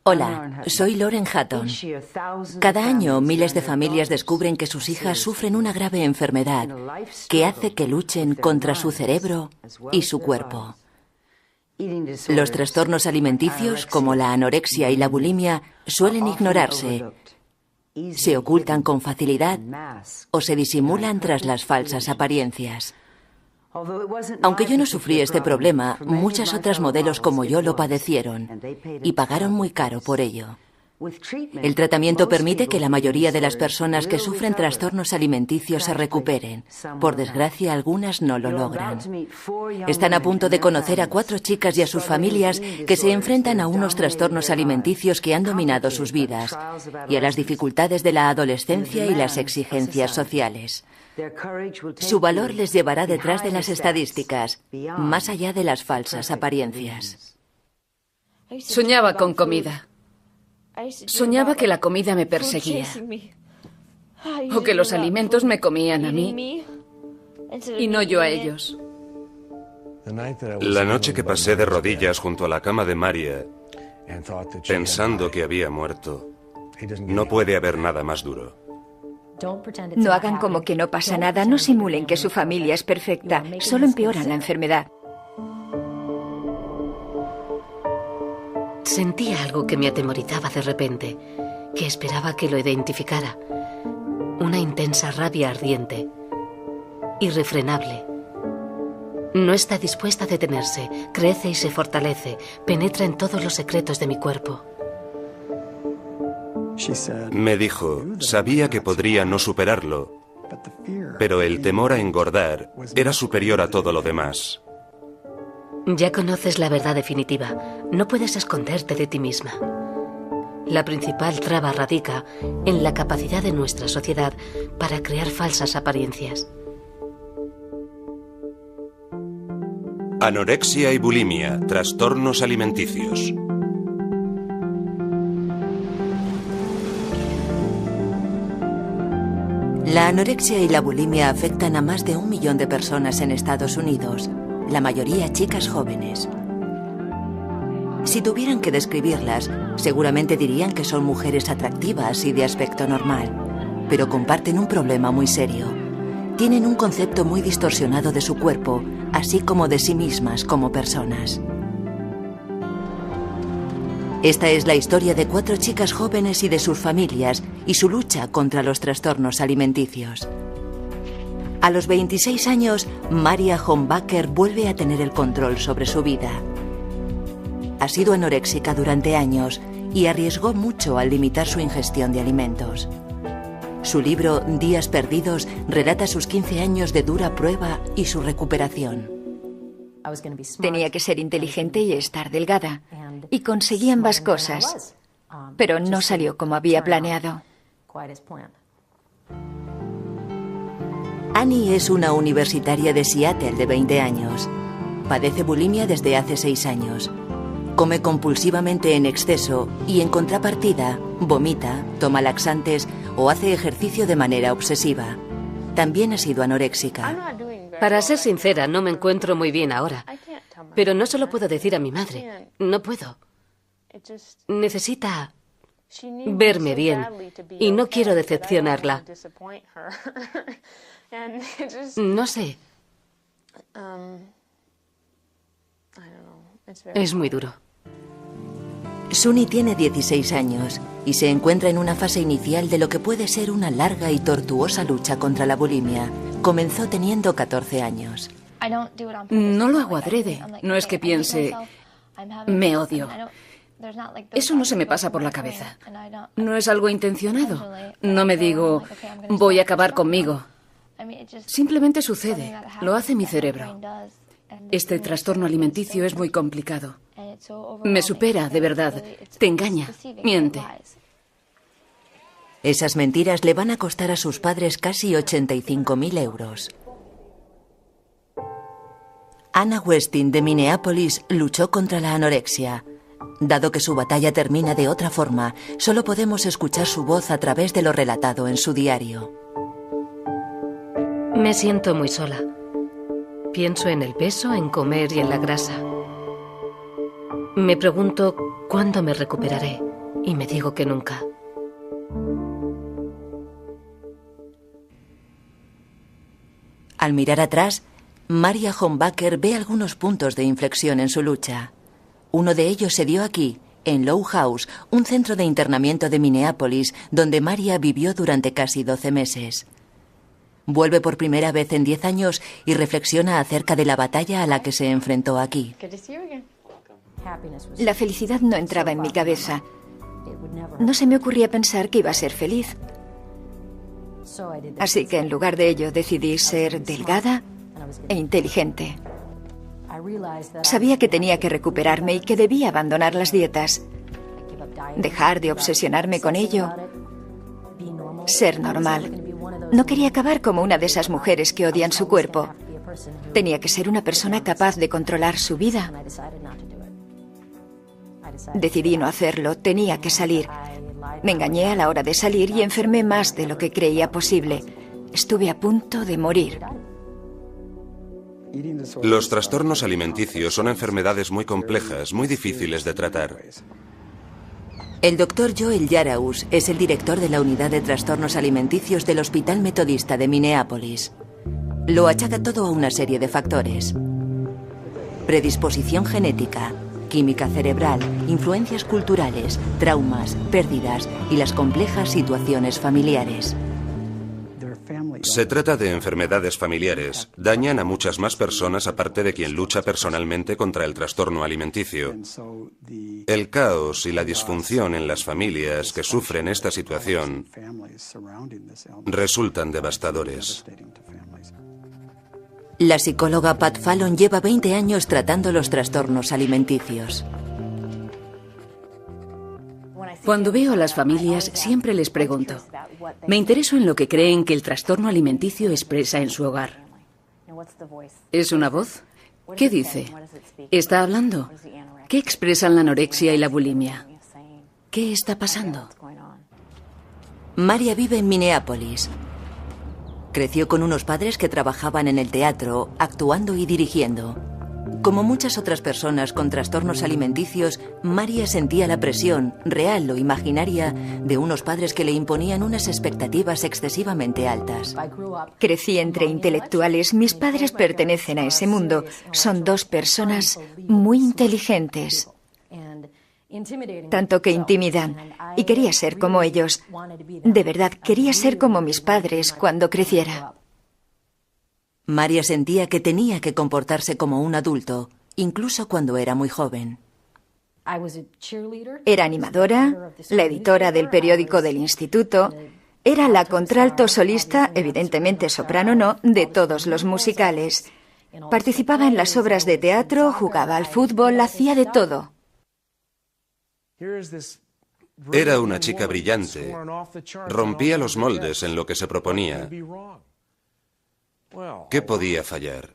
Hola, soy Lauren Hutton. Cada año miles de familias descubren que sus hijas sufren una grave enfermedad que hace que luchen contra su cerebro y su cuerpo. Los trastornos alimenticios, como la anorexia y la bulimia, suelen ignorarse, se ocultan con facilidad o se disimulan tras las falsas apariencias. Aunque yo no sufrí este problema, muchas otras modelos como yo lo padecieron y pagaron muy caro por ello. El tratamiento permite que la mayoría de las personas que sufren trastornos alimenticios se recuperen. Por desgracia, algunas no lo logran. Están a punto de conocer a 4 chicas y a sus familias que se enfrentan a unos trastornos alimenticios que han dominado sus vidas y a las dificultades de la adolescencia y las exigencias sociales. Su valor les llevará detrás de las estadísticas, más allá de las falsas apariencias. Soñaba con comida. Soñaba que la comida me perseguía, o que los alimentos me comían a mí y no yo a ellos. La noche que pasé de rodillas junto a la cama de Maria, pensando que había muerto, no puede haber nada más duro. No hagan como que no pasa nada, no simulen que su familia es perfecta, solo empeoran la enfermedad. Sentía algo que me atemorizaba de repente, que esperaba que lo identificara. Una intensa rabia ardiente, irrefrenable. No está dispuesta a detenerse, crece y se fortalece, penetra en todos los secretos de mi cuerpo. Me dijo, sabía que podría no superarlo, pero el temor a engordar era superior a todo lo demás. Ya conoces la verdad definitiva. No puedes esconderte de ti misma. La principal traba radica en la capacidad de nuestra sociedad para crear falsas apariencias. Anorexia y bulimia, trastornos alimenticios. La anorexia y la bulimia afectan a más de 1 millón de personas en Estados Unidos, la mayoría chicas jóvenes. Si tuvieran que describirlas, seguramente dirían que son mujeres atractivas y de aspecto normal, pero comparten un problema muy serio. Tienen un concepto muy distorsionado de su cuerpo, así como de sí mismas como personas. Esta es la historia de 4 chicas jóvenes y de sus familias y su lucha contra los trastornos alimenticios. A los 26 años, Maria Hombacker vuelve a tener el control sobre su vida. Ha sido anoréxica durante años y arriesgó mucho al limitar su ingestión de alimentos. Su libro Días perdidos relata sus 15 años de dura prueba y su recuperación. Tenía que ser inteligente y estar delgada, y conseguí ambas cosas, pero no salió como había planeado. Annie es una universitaria de Seattle de 20 años. Padece bulimia desde hace 6 años. Come compulsivamente en exceso y, en contrapartida, vomita, toma laxantes o hace ejercicio de manera obsesiva. También ha sido anoréxica. Para ser sincera, no me encuentro muy bien ahora. Pero no se lo puedo decir a mi madre. No puedo. Necesita verme bien y no quiero decepcionarla. No sé. Es muy duro. Suni tiene 16 años y se encuentra en una fase inicial de lo que puede ser una larga y tortuosa lucha contra la bulimia. Comenzó teniendo 14 años. No lo hago adrede. No es que piense, me odio. Eso no se me pasa por la cabeza. No es algo intencionado. No me digo, voy a acabar conmigo. Simplemente sucede. Lo hace mi cerebro. Este trastorno alimenticio es muy complicado. Me supera, de verdad. Te engaña, miente. Esas mentiras le van a costar a sus padres casi 85.000 euros. Anna Westin de Minneapolis luchó contra la anorexia. Dado que su batalla termina de otra forma, solo podemos escuchar su voz a través de lo relatado en su diario. Me siento muy sola. Pienso en el peso, en comer y en la grasa. Me pregunto ¿Cuándo me recuperaré? Y me digo que nunca. Al mirar atrás, Maria Hornbacher ve algunos puntos de inflexión en su lucha. Uno de ellos se dio aquí, en Low House, un centro de internamiento de Minneapolis, donde Maria vivió durante casi 12 meses. Vuelve por primera vez en 10 años y reflexiona acerca de la batalla a la que se enfrentó aquí. La felicidad no entraba en mi cabeza. No se me ocurría pensar que iba a ser feliz. Así que en lugar de ello decidí ser delgada e inteligente. Sabía que tenía que recuperarme y que debía abandonar las dietas. Dejar de obsesionarme con ello. Ser normal. No quería acabar como una de esas mujeres que odian su cuerpo. Tenía que ser una persona capaz de controlar su vida. Decidí no hacerlo, tenía que salir. Me engañé a la hora de salir y enfermé más de lo que creía posible. Estuve a punto de morir. Los trastornos alimenticios son enfermedades muy complejas, muy difíciles de tratar. El doctor Joel Yaraus es el director de la unidad de trastornos alimenticios del Hospital Metodista de Minneapolis. Lo achaca todo a una serie de factores: predisposición genética, química cerebral, influencias culturales, traumas, pérdidas y las complejas situaciones familiares. Se trata de enfermedades familiares. Dañan a muchas más personas aparte de quien lucha personalmente contra el trastorno alimenticio. El caos y la disfunción en las familias que sufren esta situación resultan devastadores. La psicóloga Pat Fallon lleva 20 años tratando los trastornos alimenticios. Cuando veo a las familias, siempre les pregunto. Me intereso en lo que creen que el trastorno alimenticio expresa en su hogar. ¿Es una voz? ¿Qué dice? ¿Está hablando? ¿Qué expresan la anorexia y la bulimia? ¿Qué está pasando? Maria vive en Minneapolis. Creció con unos padres que trabajaban en el teatro, actuando y dirigiendo. Como muchas otras personas con trastornos alimenticios, Maria sentía la presión, real o imaginaria, de unos padres que le imponían unas expectativas excesivamente altas. Crecí entre intelectuales. Mis padres pertenecen a ese mundo. Son dos personas muy inteligentes. Tanto que intimidan. Y quería ser como ellos. De verdad, quería ser como mis padres cuando creciera. Maria sentía que tenía que comportarse como un adulto, incluso cuando era muy joven. Era animadora, la editora del periódico del instituto, era la contralto solista, evidentemente soprano no, de todos los musicales. Participaba en las obras de teatro, jugaba al fútbol, hacía de todo. Era una chica brillante. Rompía los moldes en lo que se proponía. ¿Qué podía fallar?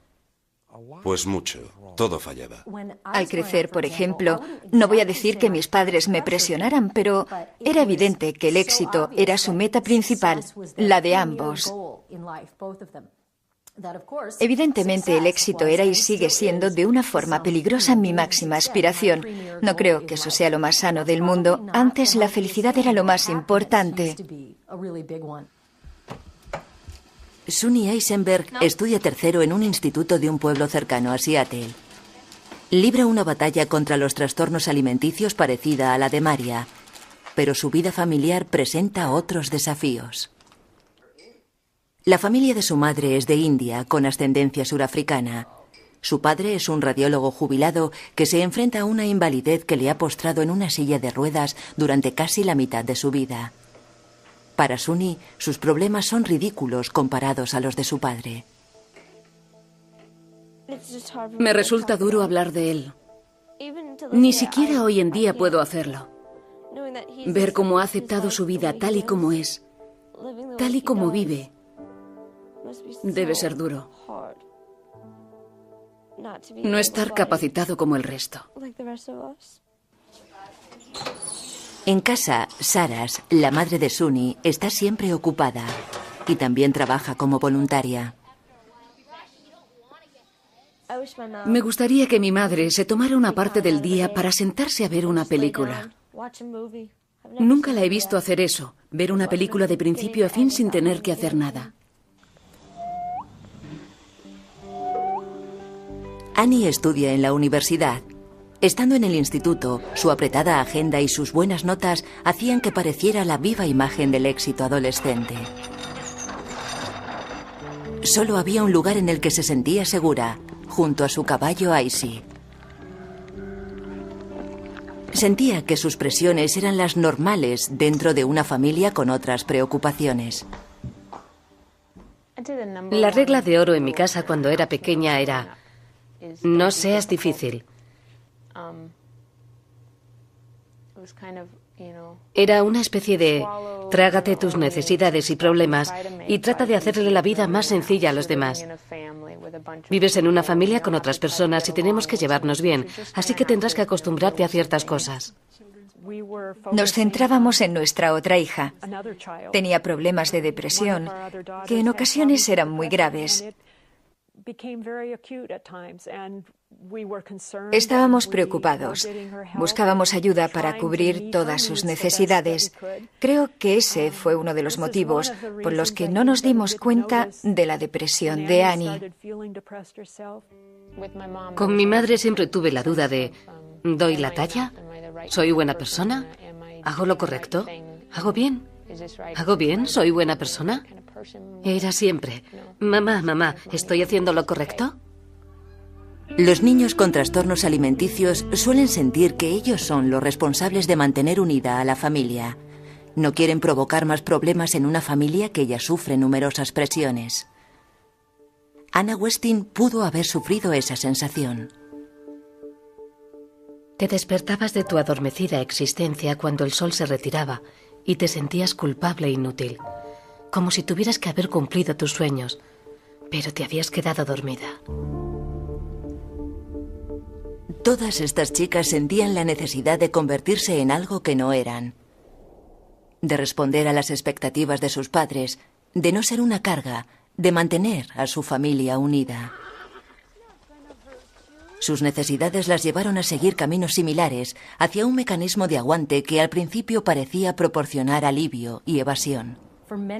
Pues mucho, todo fallaba. Al crecer, por ejemplo, no voy a decir que mis padres me presionaran, pero era evidente que el éxito era su meta principal, la de ambos. Evidentemente, el éxito era y sigue siendo de una forma peligrosa mi máxima aspiración. No creo que eso sea lo más sano del mundo. Antes la felicidad era lo más importante. Suni Eisenberg estudia tercero en un instituto de un pueblo cercano a Seattle. Libra una batalla contra los trastornos alimenticios parecida a la de Maria, pero su vida familiar presenta otros desafíos. La familia de su madre es de India, con ascendencia surafricana. Su padre es un radiólogo jubilado que se enfrenta a una invalidez que le ha postrado en una silla de ruedas durante casi la mitad de su vida. Para Suni, sus problemas son ridículos comparados a los de su padre. Me resulta duro hablar de él. Ni siquiera hoy en día puedo hacerlo. Ver cómo ha aceptado su vida tal y como es, tal y como vive, debe ser duro. No estar capacitado como el resto. En casa, Saras, la madre de Suni, está siempre ocupada y también trabaja como voluntaria. Me gustaría que mi madre se tomara una parte del día para sentarse a ver una película. Nunca la he visto hacer eso, ver una película de principio a fin sin tener que hacer nada. Annie estudia en la universidad. Estando en el instituto, su apretada agenda y sus buenas notas hacían que pareciera la viva imagen del éxito adolescente. Solo había un lugar en el que se sentía segura, junto a su caballo Icy. Sentía que sus presiones eran las normales dentro de una familia con otras preocupaciones. La regla de oro en mi casa cuando era pequeña era: no seas difícil. Era una especie de trágate tus necesidades y problemas y trata de hacerle la vida más sencilla a los demás. Vives en una familia con otras personas y tenemos que llevarnos bien, así que tendrás que acostumbrarte a ciertas cosas. Nos centrábamos en nuestra otra hija. Tenía problemas de depresión, que en ocasiones eran muy graves. Estábamos preocupados. Buscábamos ayuda para cubrir todas sus necesidades. Creo que ese fue uno de los motivos por los que no nos dimos cuenta de la depresión de Annie. Con mi madre siempre tuve la duda de: ¿doy la talla? ¿Soy buena persona? ¿Hago lo correcto? ¿Hago bien? ¿Hago bien? ¿Soy buena persona? Era siempre: mamá, ¿estoy haciendo lo correcto? Los niños con trastornos alimenticios suelen sentir que ellos son los responsables de mantener unida a la familia. No quieren provocar más problemas en una familia que ya sufre numerosas presiones. Anna Westin pudo haber sufrido esa sensación. Te despertabas de tu adormecida existencia cuando el sol se retiraba y te sentías culpable e inútil, como si tuvieras que haber cumplido tus sueños, pero te habías quedado dormida. Todas estas chicas sentían la necesidad de convertirse en algo que no eran, de responder a las expectativas de sus padres, de no ser una carga, de mantener a su familia unida. Sus necesidades las llevaron a seguir caminos similares hacia un mecanismo de aguante que al principio parecía proporcionar alivio y evasión.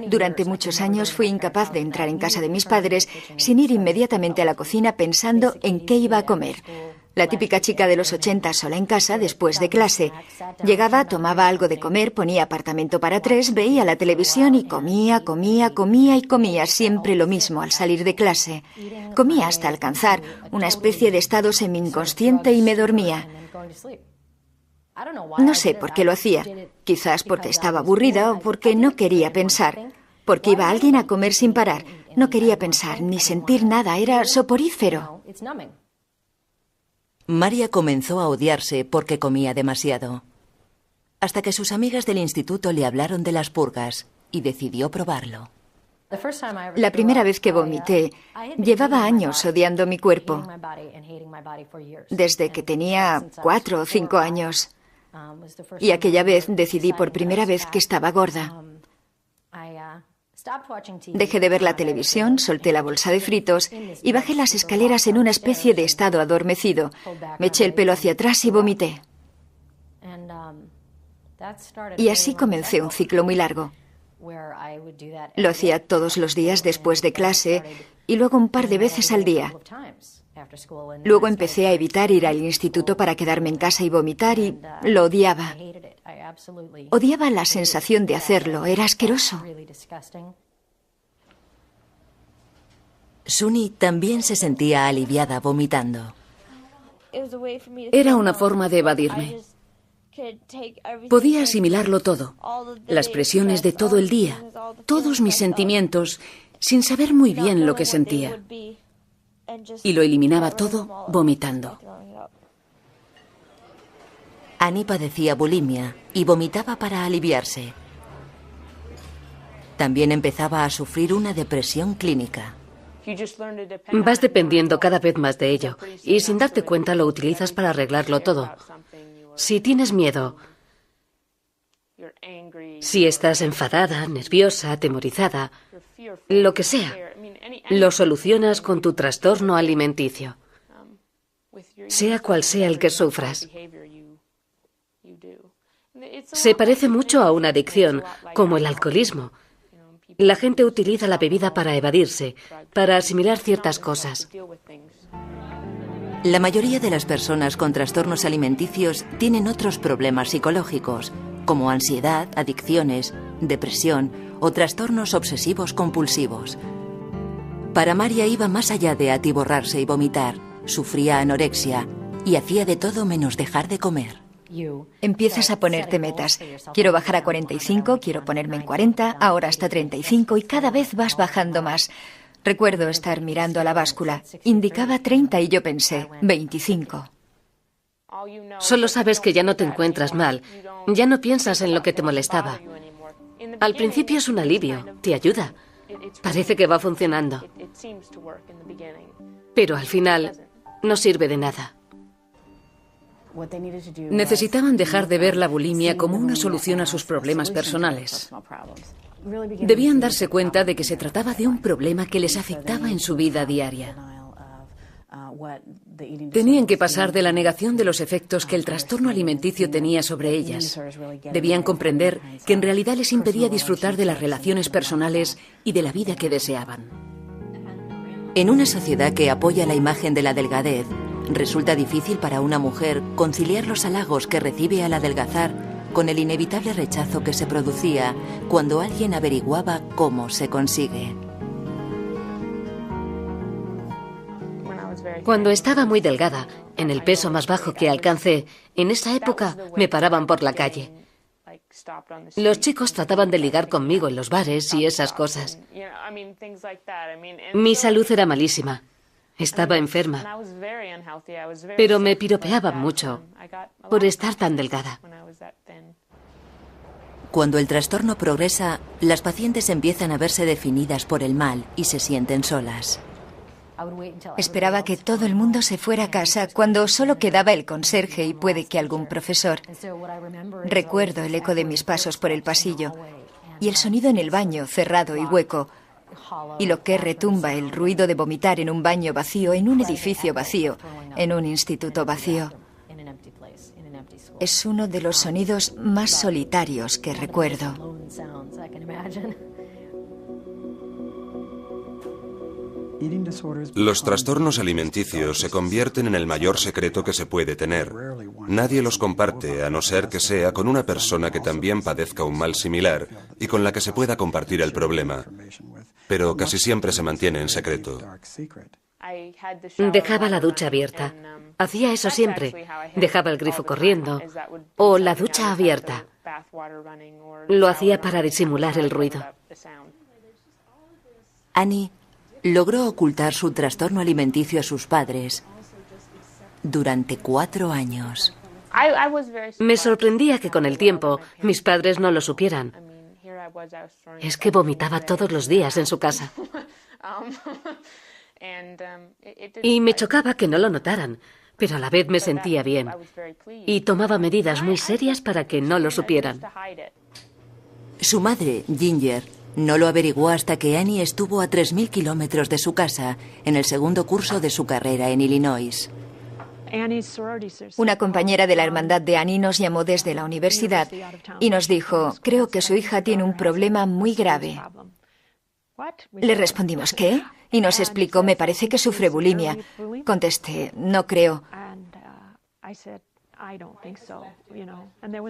Durante muchos años fui incapaz de entrar en casa de mis padres sin ir inmediatamente a la cocina pensando en qué iba a comer. La típica chica de los 80 sola en casa después de clase. Llegaba, tomaba algo de comer, ponía Apartamento para tres, veía la televisión y comía siempre lo mismo al salir de clase. Comía hasta alcanzar una especie de estado semi-inconsciente y me dormía. No sé por qué lo hacía. Quizás porque estaba aburrida o porque no quería pensar. Porque iba alguien a comer sin parar. No quería pensar ni sentir nada, era soporífero. Maria comenzó a odiarse porque comía demasiado. Hasta que sus amigas del instituto le hablaron de las purgas y decidió probarlo. La primera vez que vomité, llevaba años odiando mi cuerpo. Desde que tenía 4 o 5 años. Y aquella vez decidí por primera vez que estaba gorda. Dejé de ver la televisión, solté la bolsa de fritos y bajé las escaleras en una especie de estado adormecido. Me eché el pelo hacia atrás y vomité. Y así comencé un ciclo muy largo. Lo hacía todos los días después de clase y luego un par de veces al día. Luego empecé a evitar ir al instituto para quedarme en casa y vomitar y lo odiaba. Odiaba la sensación de hacerlo, era asqueroso. Suni también se sentía aliviada vomitando. Era una forma de evadirme. Podía asimilarlo todo, las presiones de todo el día, todos mis sentimientos, sin saber muy bien lo que sentía. Y lo eliminaba todo vomitando. Annie padecía bulimia y vomitaba para aliviarse. También empezaba a sufrir una depresión clínica. Vas dependiendo cada vez más de ello y sin darte cuenta lo utilizas para arreglarlo todo. Si tienes miedo, si estás enfadada, nerviosa, atemorizada, lo que sea, lo solucionas con tu trastorno alimenticio. sea cual sea el que sufras. Se parece mucho a una adicción, como el alcoholismo. La gente utiliza la bebida para evadirse, para asimilar ciertas cosas. La mayoría de las personas con trastornos alimenticios tienen otros problemas psicológicos, como ansiedad, adicciones, depresión o trastornos obsesivos compulsivos. Para María iba más allá de atiborrarse y vomitar. Sufría anorexia y hacía de todo menos dejar de comer. Empiezas a ponerte metas. Quiero bajar a 45, quiero ponerme en 40, ahora hasta 35 y cada vez vas bajando más. Recuerdo estar mirando a la báscula. Indicaba 30 y yo pensé, 25. Solo sabes que ya no te encuentras mal, ya no piensas en lo que te molestaba. Al principio es un alivio, te ayuda. Parece que va funcionando. Pero al final no sirve de nada. Necesitaban dejar de ver la bulimia como una solución a sus problemas personales. Debían darse cuenta de que se trataba de un problema que les afectaba en su vida diaria. Tenían que pasar de la negación de los efectos que el trastorno alimenticio tenía sobre ellas. Debían comprender que en realidad les impedía disfrutar de las relaciones personales y de la vida que deseaban. En una sociedad que apoya la imagen de la delgadez, resulta difícil para una mujer conciliar los halagos que recibe al adelgazar con el inevitable rechazo que se producía cuando alguien averiguaba cómo se consigue. Cuando estaba muy delgada, en el peso más bajo que alcancé, en esa época me paraban por la calle. Los chicos trataban de ligar conmigo en los bares y esas cosas. Mi salud era malísima. Estaba enferma. Pero me piropeaban mucho por estar tan delgada. Cuando el trastorno progresa, las pacientes empiezan a verse definidas por el mal y se sienten solas. Esperaba que todo el mundo se fuera a casa cuando solo quedaba el conserje y puede que algún profesor. Recuerdo el eco de mis pasos por el pasillo y el sonido en el baño cerrado y hueco, y lo que retumba el ruido de vomitar en un baño vacío, en un edificio vacío, en un instituto vacío. Es uno de los sonidos más solitarios que recuerdo. Los trastornos alimenticios se convierten en el mayor secreto que se puede tener. Nadie los comparte a no ser que sea con una persona que también padezca un mal similar y con la que se pueda compartir el problema. Pero casi siempre se mantiene en secreto. Dejaba la ducha abierta. Hacía eso siempre. Dejaba el grifo corriendo o la ducha abierta. Lo hacía para disimular el ruido. Annie logró ocultar su trastorno alimenticio a sus padres durante 4 años. Me sorprendía que con el tiempo mis padres no lo supieran. Es que vomitaba todos los días en su casa. Y me chocaba que no lo notaran, pero a la vez me sentía bien. Y tomaba medidas muy serias para que no lo supieran. Su madre, Ginger, no lo averiguó hasta que Annie estuvo a 3.000 kilómetros de su casa, en el segundo curso de su carrera en Illinois. Una compañera de la hermandad de Annie nos llamó desde la universidad y nos dijo, creo que su hija tiene un problema muy grave. Le respondimos, ¿qué? Y nos explicó, me parece que sufre bulimia. Contesté, no creo.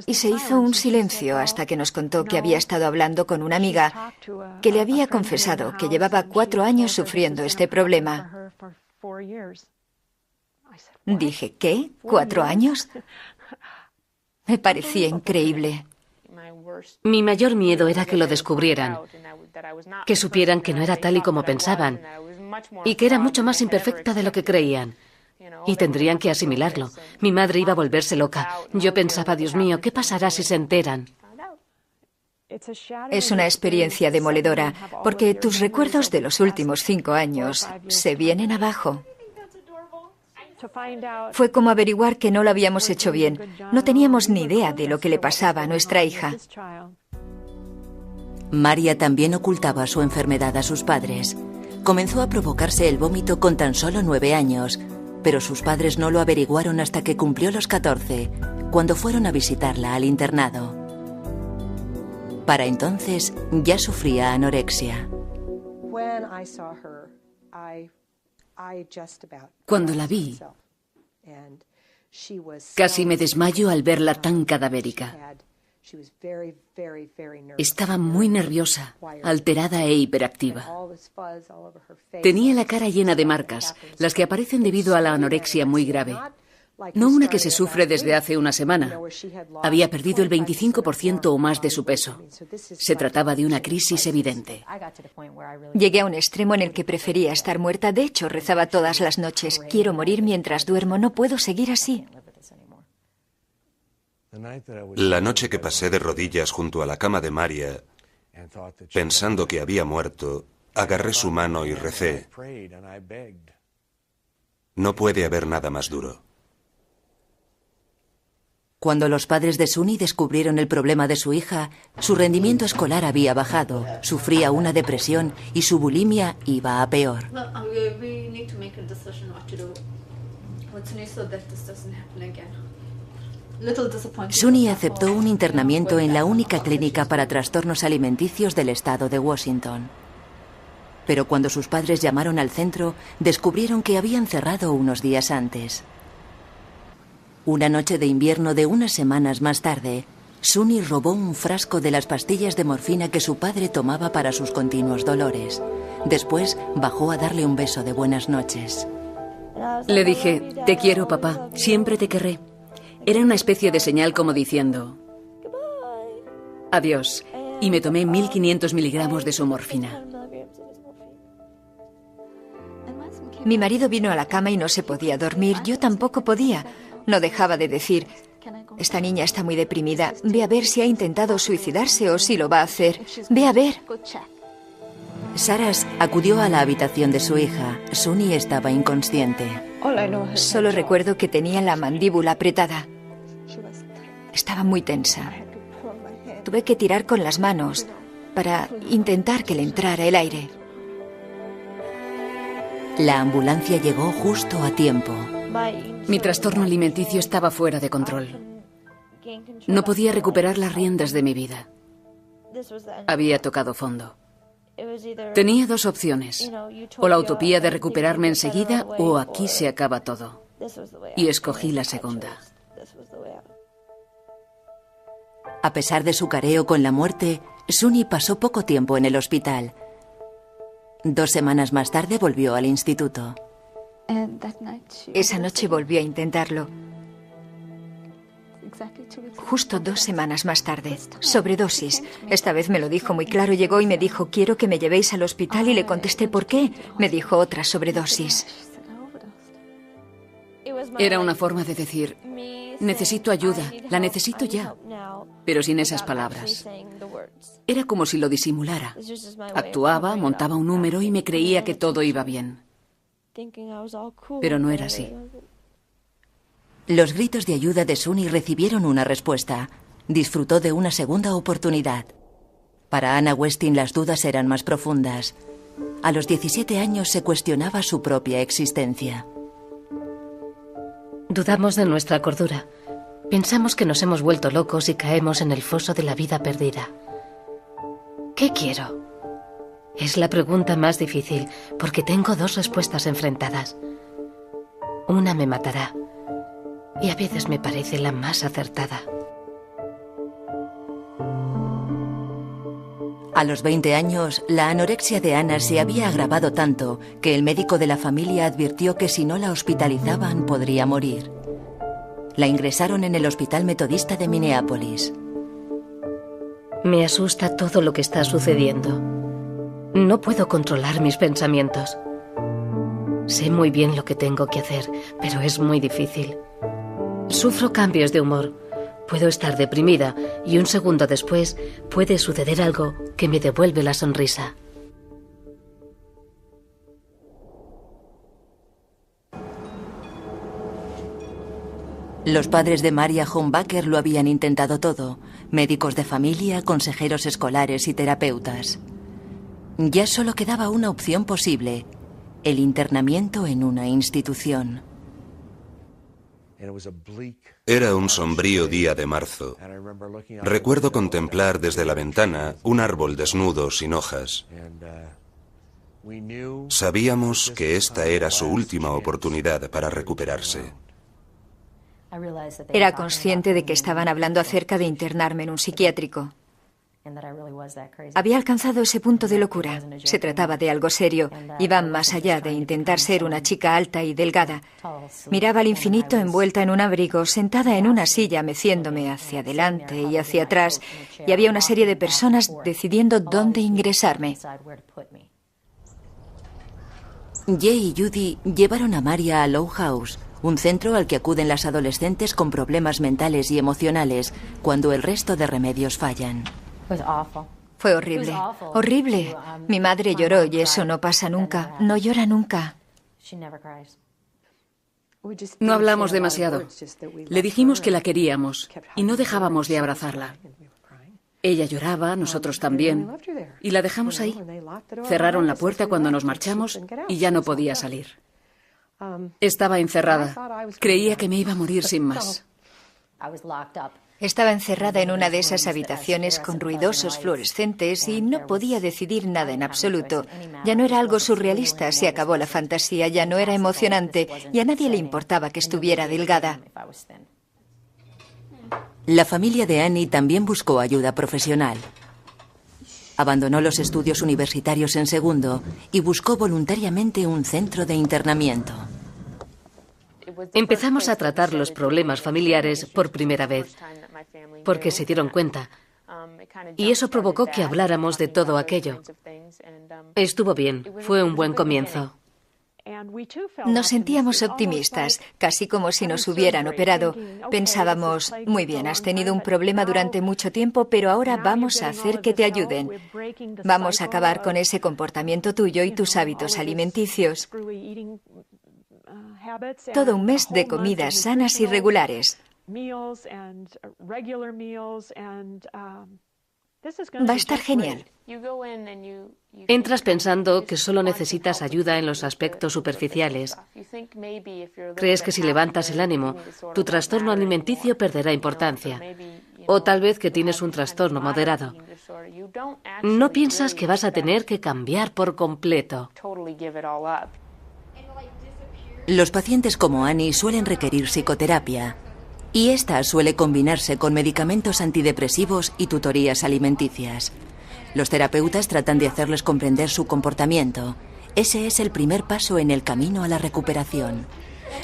Y se hizo un silencio hasta que nos contó que había estado hablando con una amiga que le había confesado que llevaba 4 años sufriendo este problema. Dije, ¿qué? ¿4 años? Me parecía increíble. Mi mayor miedo era que lo descubrieran, que supieran que no era tal y como pensaban y que era mucho más imperfecta de lo que creían. Y tendrían que asimilarlo. Mi madre iba a volverse loca. Yo pensaba, Dios mío, ¿qué pasará si se enteran? Es una experiencia demoledora, porque tus recuerdos de los últimos 5 años se vienen abajo. Fue como averiguar que no lo habíamos hecho bien. No teníamos ni idea de lo que le pasaba a nuestra hija. María también ocultaba su enfermedad a sus padres. Comenzó a provocarse el vómito con tan solo 9 años pero sus padres no lo averiguaron hasta que cumplió los 14, cuando fueron a visitarla al internado. Para entonces ya sufría anorexia. Cuando la vi, casi me desmayo al verla tan cadavérica. Estaba muy nerviosa, alterada e hiperactiva. Tenía la cara llena de marcas, las que aparecen debido a la anorexia muy grave. No una que se sufre desde hace una semana. Había perdido el 25% o más de su peso. Se trataba de una crisis evidente. Llegué a un extremo en el que prefería estar muerta. De hecho, rezaba todas las noches: quiero morir mientras duermo, no puedo seguir así. La noche que pasé de rodillas junto a la cama de Maria, pensando que había muerto, agarré su mano y recé: no puede haber nada más duro. Cuando los padres de Suni descubrieron el problema de su hija, su rendimiento escolar había bajado, sufría una depresión y su bulimia iba a peor. Suni aceptó un internamiento en la única clínica para trastornos alimenticios del estado de Washington. Pero cuando sus padres llamaron al centro, descubrieron que habían cerrado unos días antes. Una noche de invierno de unas semanas más tarde, Suni robó un frasco de las pastillas de morfina que su padre tomaba para sus continuos dolores. Después bajó a darle un beso de buenas noches. Le dije: te quiero, papá, siempre te querré. Era una especie de señal como diciendo: adiós, y me tomé 1500 miligramos de su morfina. Mi marido vino a la cama y no se podía dormir. Yo tampoco podía. No dejaba de decir: esta niña está muy deprimida. Ve a ver si ha intentado suicidarse o si lo va a hacer. Ve a ver. Saras acudió a la habitación de su hija. Suni estaba inconsciente. Solo recuerdo que tenía la mandíbula apretada. Estaba muy tensa. Tuve que tirar con las manos para intentar que le entrara el aire. La ambulancia llegó justo a tiempo. Mi trastorno alimenticio estaba fuera de control. No podía recuperar las riendas de mi vida. Había tocado fondo. Tenía dos opciones: o la utopía de recuperarme enseguida, o aquí se acaba todo. Y escogí la segunda. A pesar de su careo con la muerte, Suni pasó poco tiempo en el hospital. 2 semanas más tarde volvió al instituto. Esa noche volvió a intentarlo. Justo 2 semanas más tarde. Sobredosis. Esta vez me lo dijo muy claro. Llegó y me dijo: quiero que me llevéis al hospital. Y le contesté: ¿por qué? Me dijo: otra sobredosis. Era una forma de decir: necesito ayuda, la necesito ya. Pero sin esas palabras. Era como si lo disimulara. Actuaba, montaba un número y me creía que todo iba bien. Pero no era así. Los gritos de ayuda de Suni recibieron una respuesta. Disfrutó de una segunda oportunidad. Para Anna Westin las dudas eran más profundas. A los 17 años se cuestionaba su propia existencia. Dudamos de nuestra cordura. Pensamos que nos hemos vuelto locos y caemos en el foso de la vida perdida. ¿Qué quiero? Es la pregunta más difícil, porque tengo 2 respuestas enfrentadas. Una me matará, y a veces me parece la más acertada. A los 20 años, la anorexia de Anna se había agravado tanto que el médico de la familia advirtió que si no la hospitalizaban podría morir. La ingresaron en el Hospital Metodista de Minneapolis. Me asusta todo lo que está sucediendo. No puedo controlar mis pensamientos. Sé muy bien lo que tengo que hacer, pero es muy difícil. Sufro cambios de humor. Puedo estar deprimida y un segundo después puede suceder algo que me devuelve la sonrisa. Los padres de Maria Hornbacher lo habían intentado todo: médicos de familia, consejeros escolares y terapeutas. Ya solo quedaba una opción posible: el internamiento en una institución. Era un sombrío día de marzo. Recuerdo contemplar desde la ventana un árbol desnudo sin hojas. Sabíamos que esta era su última oportunidad para recuperarse. Era consciente de que estaban hablando acerca de internarme en un psiquiátrico. Había alcanzado ese punto de locura. Se trataba de algo serio. Iba más allá de intentar ser una chica alta y delgada. Miraba al infinito envuelta en un abrigo, sentada en una silla, meciéndome hacia adelante y hacia atrás, y había una serie de personas decidiendo dónde ingresarme. Jay y Judy llevaron a Maria a Low House, un centro al que acuden las adolescentes con problemas mentales y emocionales cuando el resto de remedios fallan. Fue horrible, horrible. Mi madre lloró y eso no pasa nunca. No llora nunca. No hablamos demasiado. Le dijimos que la queríamos y no dejábamos de abrazarla. Ella lloraba, nosotros también, y la dejamos ahí. Cerraron la puerta cuando nos marchamos y ya no podía salir. Estaba encerrada. Creía que me iba a morir sin más. Estaba encerrada en una de esas habitaciones con ruidosos fluorescentes y no podía decidir nada en absoluto. Ya no era algo surrealista, se acabó la fantasía, ya no era emocionante y a nadie le importaba que estuviera delgada. La familia de Annie también buscó ayuda profesional. Abandonó los estudios universitarios en segundo y buscó voluntariamente un centro de internamiento. Empezamos a tratar los problemas familiares por primera vez, porque se dieron cuenta. Y eso provocó que habláramos de todo aquello. Estuvo bien, fue un buen comienzo. Nos sentíamos optimistas, casi como si nos hubieran operado. Pensábamos, muy bien, has tenido un problema durante mucho tiempo, pero ahora vamos a hacer que te ayuden. Vamos a acabar con ese comportamiento tuyo y tus hábitos alimenticios. Todo un mes de comidas sanas y regulares. Va a estar genial. Entras pensando que solo necesitas ayuda en los aspectos superficiales. Crees que si levantas el ánimo, tu trastorno alimenticio perderá importancia. O tal vez que tienes un trastorno moderado. No piensas que vas a tener que cambiar por completo. Los pacientes como Annie suelen requerir psicoterapia, y esta suele combinarse con medicamentos antidepresivos y tutorías alimenticias. Los terapeutas tratan de hacerles comprender su comportamiento. Ese es el primer paso en el camino a la recuperación.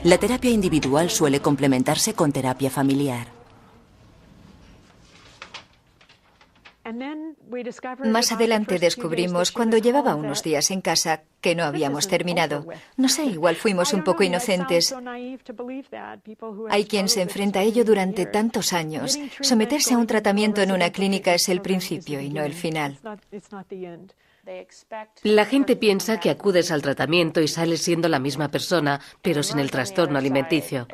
La terapia individual suele complementarse con terapia familiar. Más adelante descubrimos, cuando llevaba unos días en casa, que no habíamos terminado. No sé, igual fuimos un poco inocentes. Hay quien se enfrenta a ello durante tantos años. Someterse a un tratamiento en una clínica es el principio y no el final. La gente piensa que acudes al tratamiento y sales siendo la misma persona, pero sin el trastorno alimenticio.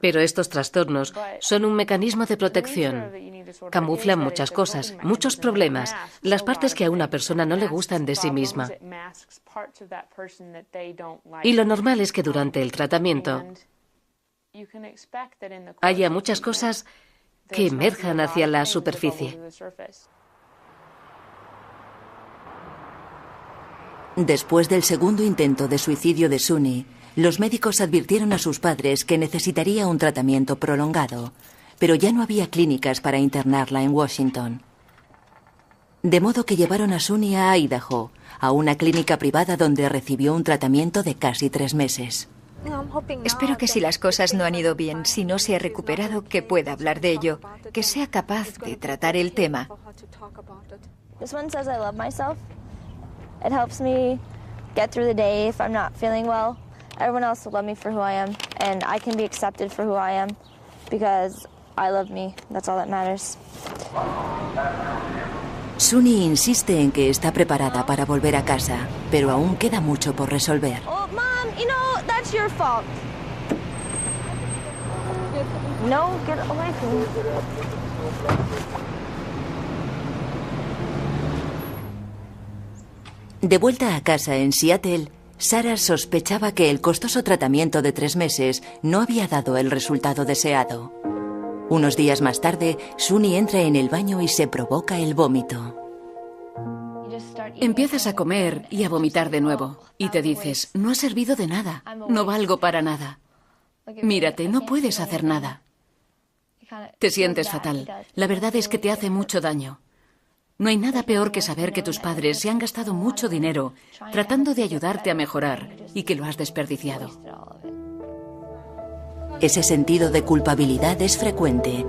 Pero estos trastornos son un mecanismo de protección. Camuflan muchas cosas, muchos problemas, las partes que a una persona no le gustan de sí misma. Y lo normal es que durante el tratamiento haya muchas cosas que emerjan hacia la superficie. Después del segundo intento de suicidio de Sunny, los médicos advirtieron a sus padres que necesitaría un tratamiento prolongado, pero ya no había clínicas para internarla en Washington. De modo que llevaron a Sunny a Idaho, a una clínica privada donde recibió un tratamiento de casi 3 meses. Espero que si las cosas no han ido bien, si no se ha recuperado, que pueda hablar de ello, que sea capaz de tratar el tema. It helps me get through the day if I'm not feeling well. Everyone else will love me for who I am, and I can be accepted for who I am because I love me. That's all that matters. Sunny insiste en que está preparada para volver a casa, pero aún queda mucho por resolver. Oh, Mom, you know, that's your fault. No, get away from me. De vuelta a casa en Seattle, Sarah sospechaba que el costoso tratamiento de 3 meses no había dado el resultado deseado. Unos días más tarde, Suni entra en el baño y se provoca el vómito. Empiezas a comer y a vomitar de nuevo. Y te dices, no ha servido de nada, no valgo para nada. Mírate, no puedes hacer nada. Te sientes fatal. La verdad es que te hace mucho daño. No hay nada peor que saber que tus padres se han gastado mucho dinero tratando de ayudarte a mejorar y que lo has desperdiciado. Ese sentido de culpabilidad es frecuente.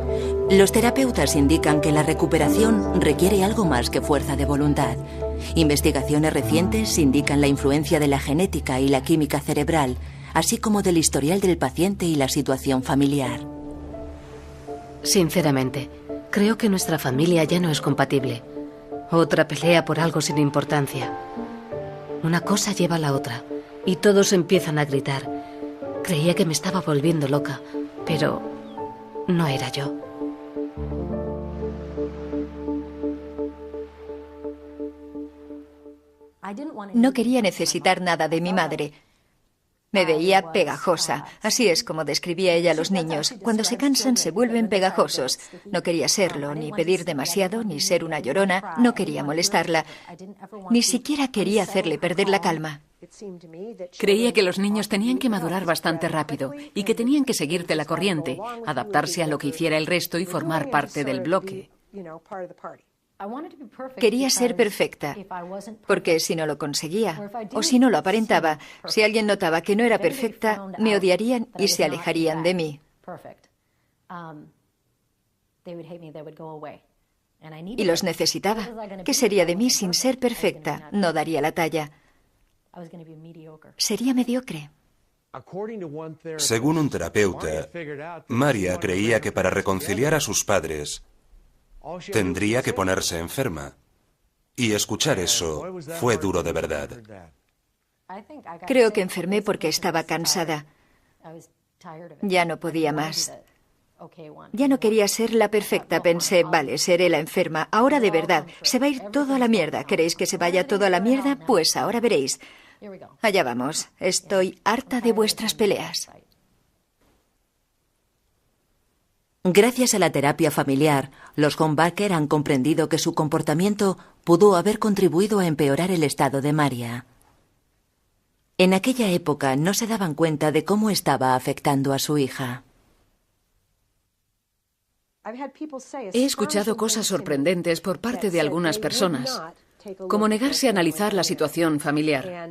Los terapeutas indican que la recuperación requiere algo más que fuerza de voluntad. Investigaciones recientes indican la influencia de la genética y la química cerebral, así como del historial del paciente y la situación familiar. Sinceramente, creo que nuestra familia ya no es compatible. Otra pelea por algo sin importancia. Una cosa lleva a la otra y todos empiezan a gritar. Creía que me estaba volviendo loca, pero no era yo. No quería necesitar nada de mi madre. Me veía pegajosa. Así es como describía ella a los niños. Cuando se cansan se vuelven pegajosos. No quería serlo, ni pedir demasiado, ni ser una llorona. No quería molestarla. Ni siquiera quería hacerle perder la calma. Creía que los niños tenían que madurar bastante rápido y que tenían que seguirte la corriente, adaptarse a lo que hiciera el resto y formar parte del bloque. Quería ser perfecta, porque si no lo conseguía, o si no lo aparentaba, si alguien notaba que no era perfecta, me odiarían y se alejarían de mí. Y los necesitaba. ¿Qué sería de mí sin ser perfecta? No daría la talla. Sería mediocre. Según un terapeuta, Maria creía que para reconciliar a sus padres tendría que ponerse enferma. Y escuchar eso fue duro de verdad. Creo que enfermé porque estaba cansada. Ya no podía más. Ya no quería ser la perfecta. Pensé, vale, seré la enferma. Ahora de verdad, se va a ir todo a la mierda. ¿Queréis que se vaya todo a la mierda? Pues ahora veréis. Allá vamos. Estoy harta de vuestras peleas. Gracias a la terapia familiar, los Hornbacher han comprendido que su comportamiento pudo haber contribuido a empeorar el estado de Maria. En aquella época no se daban cuenta de cómo estaba afectando a su hija. He escuchado cosas sorprendentes por parte de algunas personas, como negarse a analizar la situación familiar.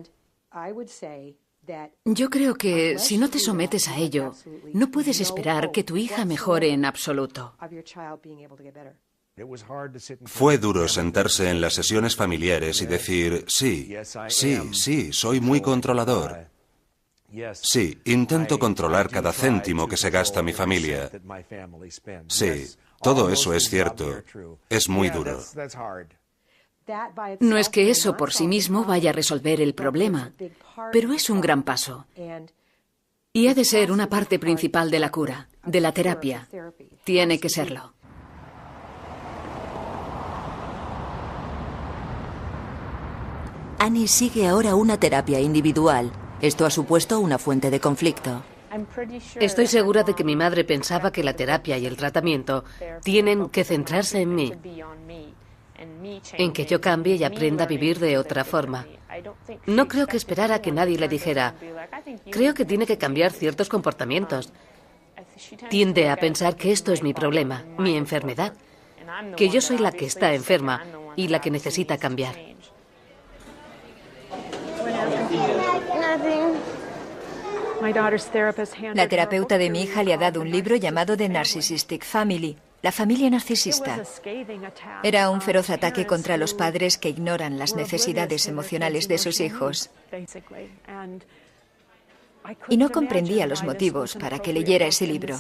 Yo creo que si no te sometes a ello, no puedes esperar que tu hija mejore en absoluto. Fue duro sentarse en las sesiones familiares y decir, sí, soy muy controlador. Sí, intento controlar cada céntimo que se gasta mi familia. Sí, todo eso es cierto. Es muy duro. No es que eso por sí mismo vaya a resolver el problema, pero es un gran paso. Y ha de ser una parte principal de la cura, de la terapia. Tiene que serlo. Annie sigue ahora una terapia individual. Esto ha supuesto una fuente de conflicto. Estoy segura de que mi madre pensaba que la terapia y el tratamiento tienen que centrarse en mí, en que yo cambie y aprenda a vivir de otra forma. No creo que esperara que nadie le dijera, creo que tiene que cambiar ciertos comportamientos. Tiende a pensar que esto es mi problema, mi enfermedad, que yo soy la que está enferma y la que necesita cambiar. La terapeuta de mi hija le ha dado un libro llamado The Narcissistic Family, la familia narcisista. Era un feroz ataque contra los padres que ignoran las necesidades emocionales de sus hijos. Y no comprendía los motivos para que leyera ese libro.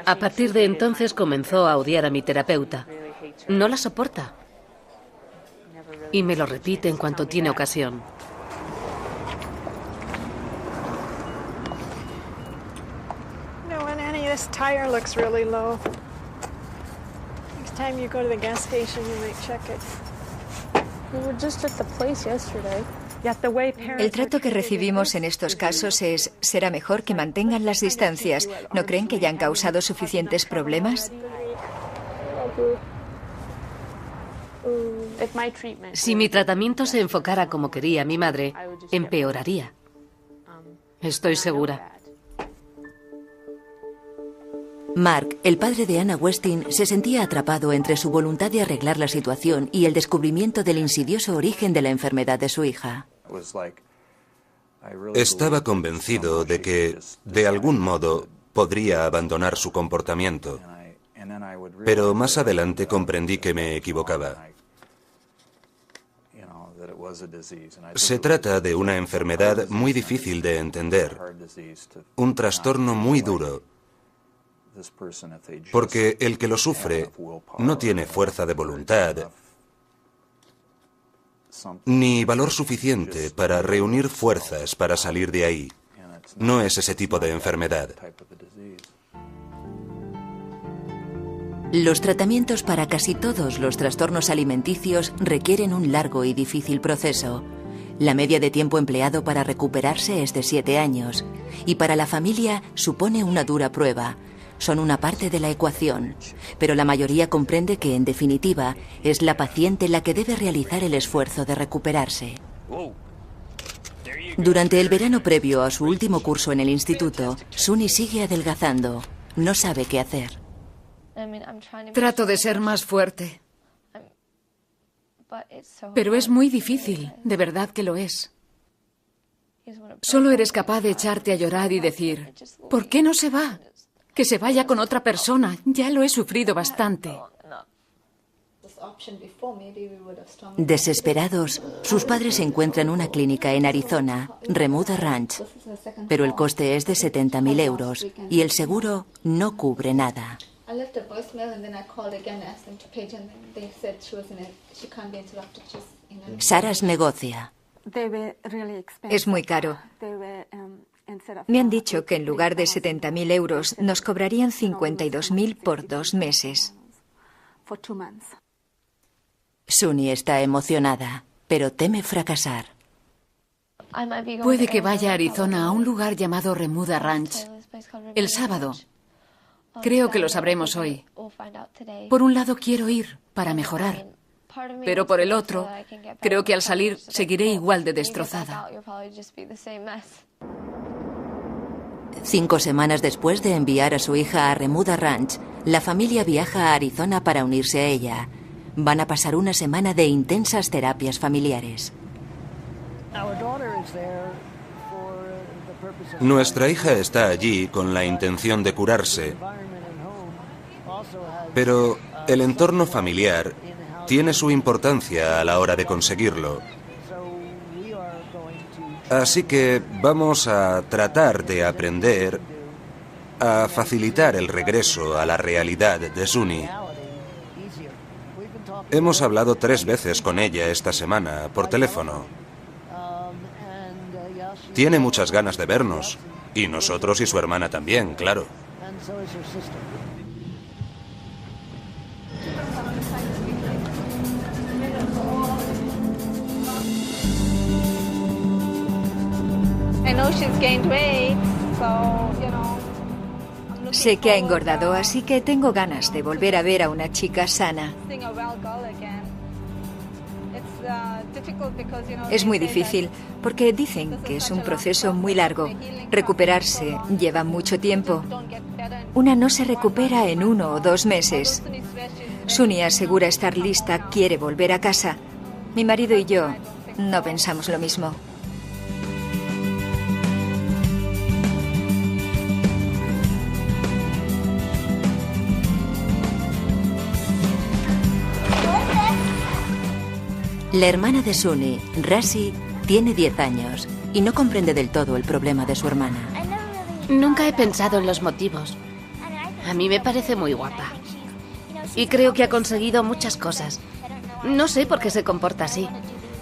A partir de entonces comenzó a odiar a mi terapeuta. No la soporta. Y me lo repite en cuanto tiene ocasión. This tire looks really low. Next time you go to the gas station, you might check it. We were just at the place yesterday. El trato que recibimos en estos casos es: será mejor que mantengan las distancias. ¿No creen que ya han causado suficientes problemas? Si mi tratamiento se enfocara como quería mi madre, empeoraría. Estoy segura. Mark, el padre de Anna Westin, se sentía atrapado entre su voluntad de arreglar la situación y el descubrimiento del insidioso origen de la enfermedad de su hija. Estaba convencido de que, de algún modo, podría abandonar su comportamiento. Pero más adelante comprendí que me equivocaba. Se trata de una enfermedad muy difícil de entender, un trastorno muy duro, porque el que lo sufre no tiene fuerza de voluntad ni valor suficiente para reunir fuerzas para salir de ahí. No es ese tipo de enfermedad. Los tratamientos para casi todos los trastornos alimenticios requieren un largo y difícil proceso. La media de tiempo empleado para recuperarse es de 7 años, y para la familia supone una dura prueba. Son una parte de la ecuación, pero la mayoría comprende que, en definitiva, es la paciente la que debe realizar el esfuerzo de recuperarse. Durante el verano previo a su último curso en el instituto, Suni sigue adelgazando. No sabe qué hacer. Trato de ser más fuerte. Pero es muy difícil, de verdad que lo es. Solo eres capaz de echarte a llorar y decir: ¿por qué no se va? Que se vaya con otra persona. Ya lo he sufrido bastante. Desesperados, sus padres encuentran una clínica en Arizona, Remuda Ranch, pero el coste es de 70.000 euros y el seguro no cubre nada. Saras negocia. Es muy caro. Me han dicho que en lugar de 70.000 euros nos cobrarían 52.000 por 2 meses. Suni está emocionada, pero teme fracasar. Puede que vaya a Arizona a un lugar llamado Remuda Ranch el sábado. Creo que lo sabremos hoy. Por un lado quiero ir para mejorar, pero por el otro, creo que al salir seguiré igual de destrozada. 5 semanas después de enviar a su hija a Remuda Ranch, la familia viaja a Arizona para unirse a ella. Van a pasar una semana de intensas terapias familiares. Nuestra hija está allí con la intención de curarse, pero el entorno familiar tiene su importancia a la hora de conseguirlo. Así que vamos a tratar de aprender a facilitar el regreso a la realidad de Suni. Hemos hablado 3 veces con ella esta semana por teléfono. Tiene muchas ganas de vernos, y nosotros y su hermana también, claro. Sé que ha engordado, así que tengo ganas de volver a ver a una chica sana. Es muy difícil, porque dicen que es un proceso muy largo. Recuperarse lleva mucho tiempo. Una no se recupera en 1 o 2 meses. Suni asegura estar lista, quiere volver a casa. Mi marido y yo no pensamos lo mismo. La hermana de Suni, Rassi, tiene 10 años y no comprende del todo el problema de su hermana. Nunca he pensado en los motivos. A mí me parece muy guapa. Y creo que ha conseguido muchas cosas. No sé por qué se comporta así.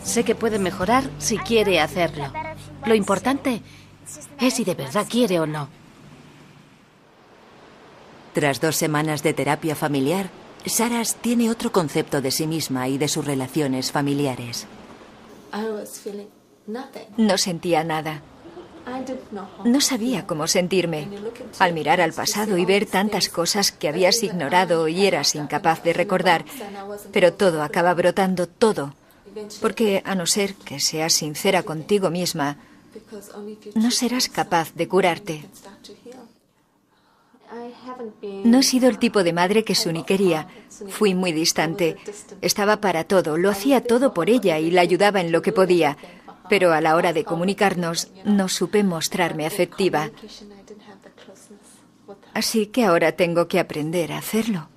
Sé que puede mejorar si quiere hacerlo. Lo importante es si de verdad quiere o no. Tras 2 semanas de terapia familiar, Saras tiene otro concepto de sí misma y de sus relaciones familiares. No sentía nada. No sabía cómo sentirme. Al mirar al pasado y ver tantas cosas que habías ignorado y eras incapaz de recordar, pero todo acaba brotando, todo. Porque a no ser que seas sincera contigo misma, no serás capaz de curarte. No he sido el tipo de madre que Suni quería. Fui muy distante. Estaba para todo, lo hacía todo por ella y la ayudaba en lo que podía. Pero a la hora de comunicarnos, no supe mostrarme afectiva. Así que ahora tengo que aprender a hacerlo.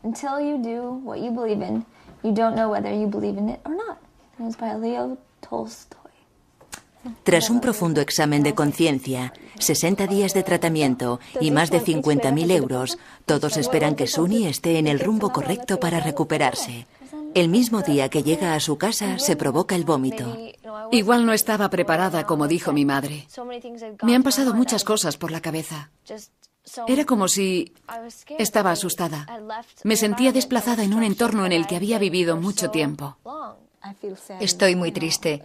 Until you do what you believe in, you don't know whether you believe in it or not. It was by Leo Tolstoy. Tras un profundo examen de conciencia, 60 días de tratamiento y más de 50.000 euros, todos esperan que Suni esté en el rumbo correcto para recuperarse. El mismo día que llega a su casa, se provoca el vómito. Igual no estaba preparada, como dijo mi madre. Me han pasado muchas cosas por la cabeza. Era como si estaba asustada. Me sentía desplazada en un entorno en el que había vivido mucho tiempo. Estoy muy triste.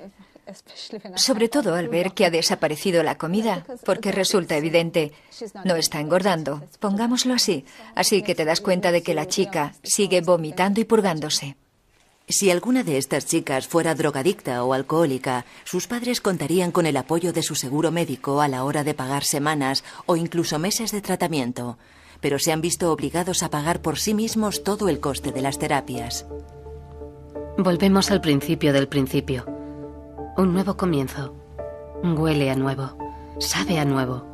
Sobre todo al ver que ha desaparecido la comida, porque resulta evidente, no está engordando, pongámoslo así. Así que te das cuenta de que la chica sigue vomitando y purgándose. Si alguna de estas chicas fuera drogadicta o alcohólica, sus padres contarían con el apoyo de su seguro médico a la hora de pagar semanas o incluso meses de tratamiento, pero se han visto obligados a pagar por sí mismos todo el coste de las terapias. Volvemos al principio del principio. Un nuevo comienzo. Huele a nuevo. Sabe a nuevo.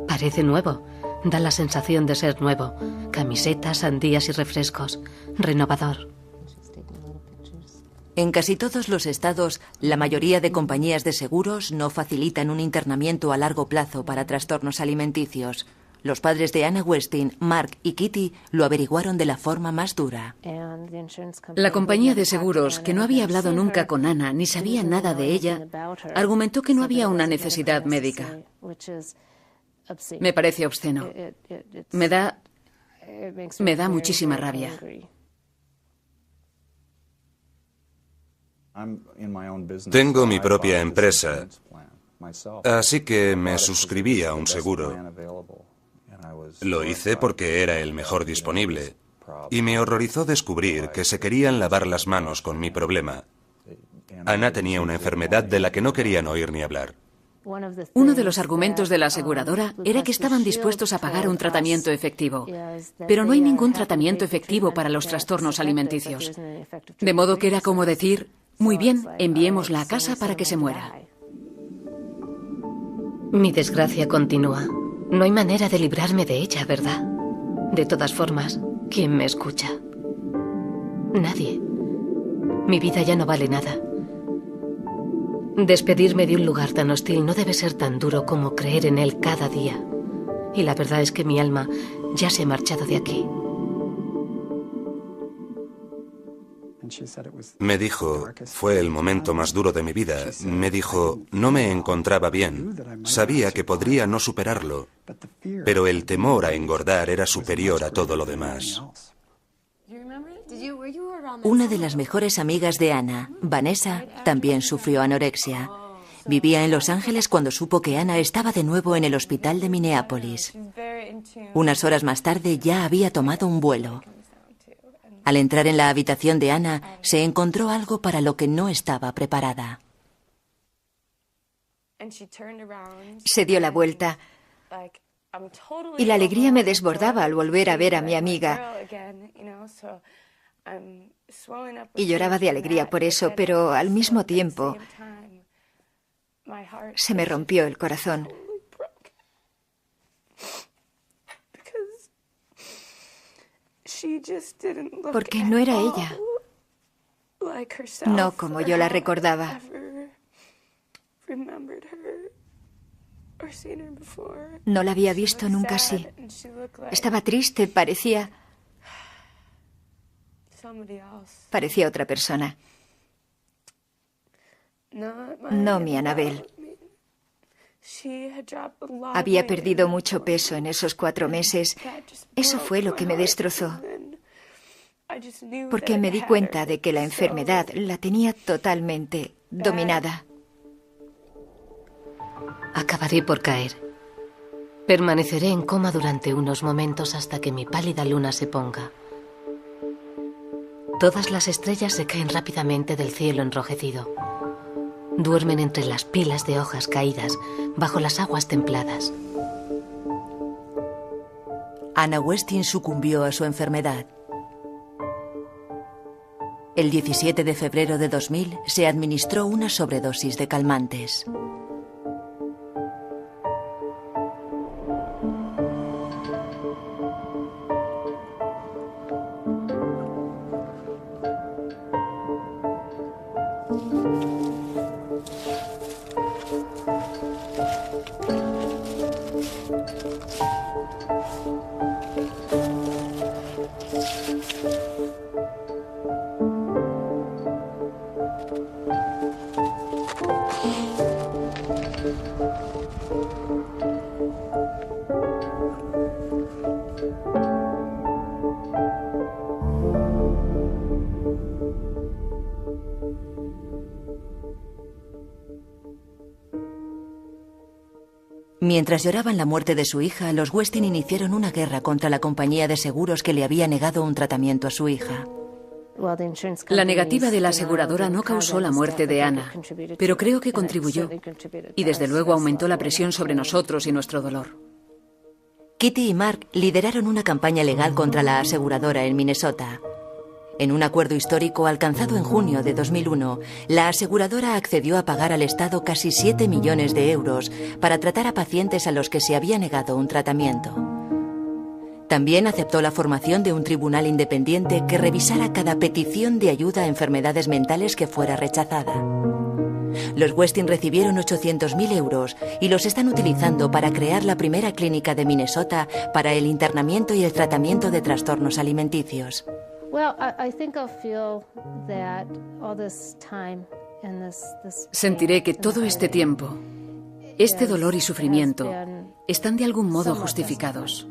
Parece nuevo. Da la sensación de ser nuevo. Camisetas, sandías y refrescos. Renovador. En casi todos los estados, la mayoría de compañías de seguros no facilitan un internamiento a largo plazo para trastornos alimenticios. Los padres de Anna Westin, Mark y Kitty, lo averiguaron de la forma más dura. La compañía de seguros, que no había hablado nunca con Anna ni sabía nada de ella, argumentó que no había una necesidad médica. Me parece obsceno. Me da muchísima rabia. Tengo mi propia empresa, así que me suscribí a un seguro. Lo hice porque era el mejor disponible, y me horrorizó descubrir que se querían lavar las manos con mi problema. Ana tenía una enfermedad de la que no querían oír ni hablar. Uno de los argumentos de la aseguradora era que estaban dispuestos a pagar un tratamiento efectivo, pero no hay ningún tratamiento efectivo para los trastornos alimenticios. De modo que era como decir, muy bien, enviémosla a casa para que se muera. Mi desgracia continúa. No hay manera de librarme de ella, ¿verdad? De todas formas, ¿quién me escucha? Nadie. Mi vida ya no vale nada. Despedirme de un lugar tan hostil no debe ser tan duro como creer en él cada día. Y la verdad es que mi alma ya se ha marchado de aquí. Me dijo, fue el momento más duro de mi vida. Me dijo, no me encontraba bien. Sabía que podría no superarlo, pero el temor a engordar era superior a todo lo demás. Una de las mejores amigas de Anna, Vanessa, también sufrió anorexia. Vivía en Los Ángeles cuando supo que Anna estaba de nuevo en el hospital de Minneapolis. Unas horas más tarde ya había tomado un vuelo. Al entrar en la habitación de Anna, se encontró algo para lo que no estaba preparada. Se dio la vuelta y la alegría me desbordaba al volver a ver a mi amiga. Y lloraba de alegría por eso, pero al mismo tiempo se me rompió el corazón. Porque no era ella. No como yo la recordaba. No la había visto nunca así. Estaba triste, parecía otra persona. No mi Annabel. Había perdido mucho peso en esos 4 meses. Eso fue lo que me destrozó. Porque me di cuenta de que la enfermedad la tenía totalmente dominada. Acabaré por caer. Permaneceré en coma durante unos momentos hasta que mi pálida luna se ponga. Todas las estrellas se caen rápidamente del cielo enrojecido. Duermen entre las pilas de hojas caídas, bajo las aguas templadas. Anna Westin sucumbió a su enfermedad. El 17 de febrero de 2000 se administró una sobredosis de calmantes. Mientras lloraban la muerte de su hija, los Westin iniciaron una guerra contra la compañía de seguros que le había negado un tratamiento a su hija. La negativa de la aseguradora no causó la muerte de Anna, pero creo que contribuyó. Y desde luego aumentó la presión sobre nosotros y nuestro dolor. Kitty y Mark lideraron una campaña legal contra la aseguradora en Minnesota. En un acuerdo histórico alcanzado en junio de 2001, la aseguradora accedió a pagar al Estado casi 7 millones de euros para tratar a pacientes a los que se había negado un tratamiento. También aceptó la formación de un tribunal independiente que revisara cada petición de ayuda a enfermedades mentales que fuera rechazada. Los Westin recibieron 800.000 euros y los están utilizando para crear la primera clínica de Minnesota para el internamiento y el tratamiento de trastornos alimenticios. Sentiré que todo este tiempo, este dolor y sufrimiento, están de algún modo justificados.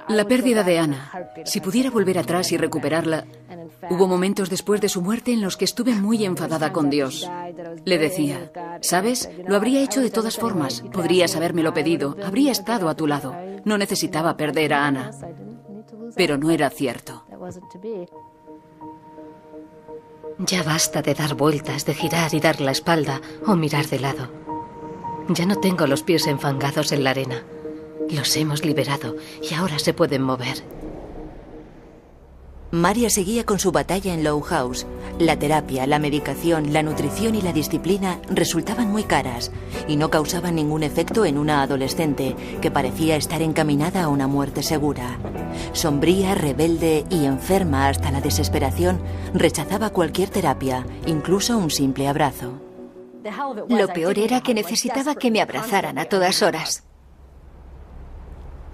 La pérdida de Anna, si pudiera volver atrás y recuperarla, hubo momentos después de su muerte en los que estuve muy enfadada con Dios. Le decía, ¿sabes? Lo habría hecho de todas formas, podrías habérmelo pedido, habría estado a tu lado, no necesitaba perder a Anna. Pero no era cierto. Ya basta de dar vueltas, de girar y dar la espalda o mirar de lado. Ya no tengo los pies enfangados en la arena. Los hemos liberado y ahora se pueden mover. Maria seguía con su batalla en Low House. La terapia, la medicación, la nutrición y la disciplina resultaban muy caras y no causaban ningún efecto en una adolescente que parecía estar encaminada a una muerte segura. Sombría, rebelde y enferma hasta la desesperación, rechazaba cualquier terapia, incluso un simple abrazo. Lo peor era que necesitaba que me abrazaran a todas horas.